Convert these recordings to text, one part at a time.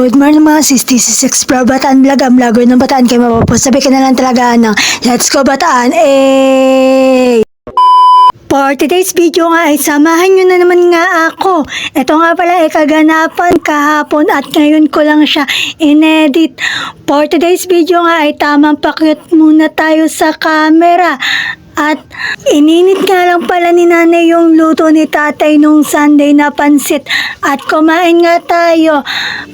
Good morning mga sis, this is Explore Bataan Vlog, ang vlogger ng Bataan kayo mapapos. Sabi ka na lang talaga ng let's go Bataan, For today's video nga ay samahan nyo na naman nga ako. Ito nga pala ay kaganapan kahapon at ngayon ko lang siya inedit. For today's video nga ay tamang pakyut muna tayo sa camera. At ininit nga lang pala ni nanay yung luto ni tatay nung Sunday na pansit. At kumain nga tayo.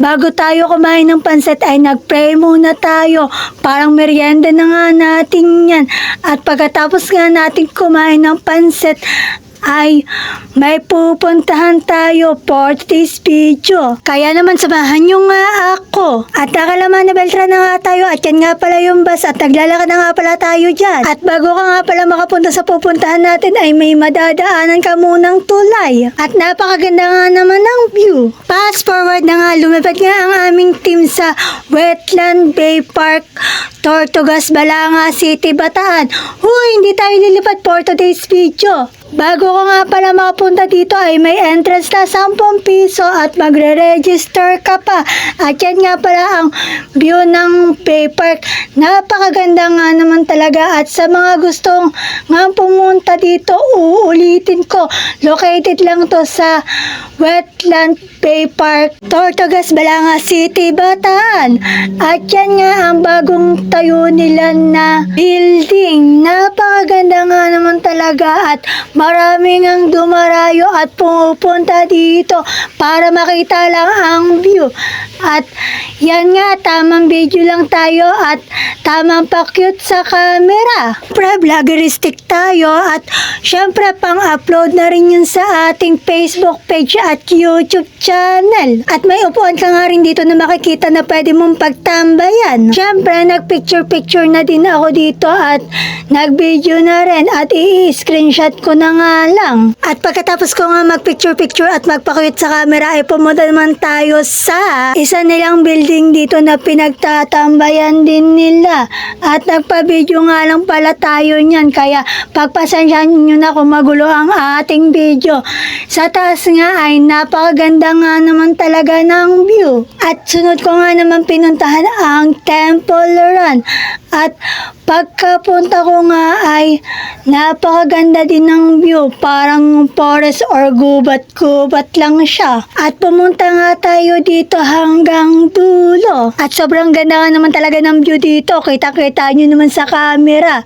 Bago tayo kumain ng pansit ay nagpray muna tayo. Parang merienda na nga natin yan. At pagkatapos nga natin kumain ng pansit ay may pupuntahan tayo for today's video. Kaya naman samahan nyo nga ako. At nakalaman na Beltran na nga tayo at yan nga pala yung bus at naglalakad na nga pala tayo dyan. At bago ka nga pala makapunta sa pupuntahan natin ay may madadaanan ka munang tulay. At napakaganda nga naman ng view. Fast forward na nga, lumipad nga ang aming team sa Wetland Bay Park, Tortugas, Balanga City, Bataan. Huy, hindi tayo lilipat for today's video. Bago ko nga pala makapunta dito ay may entrance na 10 piso at magre-register ka pa. At yan nga pala ang view ng Bay Park. Napakaganda nga naman talaga at sa mga gustong nga pumunta dito, uulitin ko. Located lang to sa Wetland Bay Park, Tortugas, Balanga City, Bataan. At yan nga ang bagong tayo nila na building. Napakaganda nga naman talaga at maraming ang dumarayo at pumupunta dito para makita lang ang view. At yan nga, tamang video lang tayo at tamang pakyut sa camera. Vloggeristic tayo at syempre pang-upload na rin yun sa ating Facebook page at YouTube channel. At may upuan ka nga rin dito na makikita na pwede mong pagtambayan. Syempre nagpicture-picture na din ako dito at nag-video na rin at i-screenshot ko na nga lang. At pagkatapos ko nga mag-picture-picture at magpakyut sa camera ay pumunta naman tayo sa isa nilang building dito na pinagtatambayan din nila. At nagpa-video nga lang pala tayo niyan kaya pagpasensyahan nyo na kung magulo ang ating video. Sa taas nga ay napakaganda nga naman talaga ng view. At sunod ko nga naman pinuntahan ang Temple Run. At pagkapunta ko nga ay napakaganda din ng view. Parang forest or gubat-gubat lang siya. At pumunta nga tayo dito hanggang dulo. At sobrang ganda nga naman talaga ng view dito. Kita-kita nyo naman sa camera.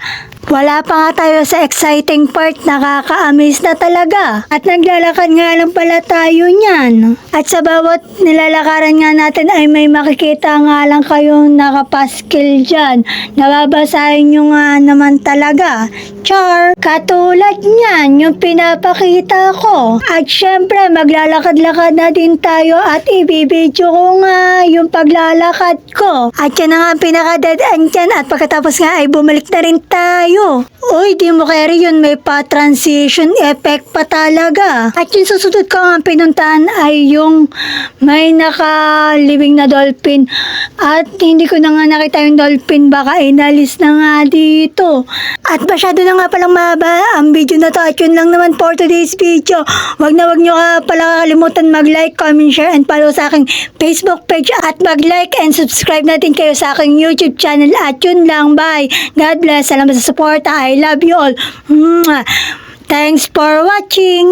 Wala pa nga tayo sa exciting part, nakaka-amaze na talaga. At naglalakad nga lang pala tayo niyan. At sa bawat nilalakaran nga natin ay may makikita nga lang kayong nakapaskil dyan. Nababasahin nyo nga naman talaga. Char! Katulad niyan, yung pinapakita ko. At syempre, maglalakad-lakad na din tayo at ibibidyo ko nga yung paglalakad ko. At yan na nga ang pinaka-dead end dyan. At pagkatapos nga ay bumalik na rin tayo. Uy, di mo carry yun, may pa-transition effect pa talaga. At yung susunod ko nga pinuntahan ay yung may nakalibing na dolphin. At hindi ko na nga nakita yung dolphin, baka inalis na nga dito. At masyado na nga palang mahaba ang video na to at yun lang naman for today's video. Wag nyo ka pala kakalimutan mag-like, comment, share, and follow sa aking Facebook page at mag-like and subscribe natin kayo sa aking YouTube channel. At yun lang, bye. God bless. Salamat sa support. I love you all. Thanks for watching.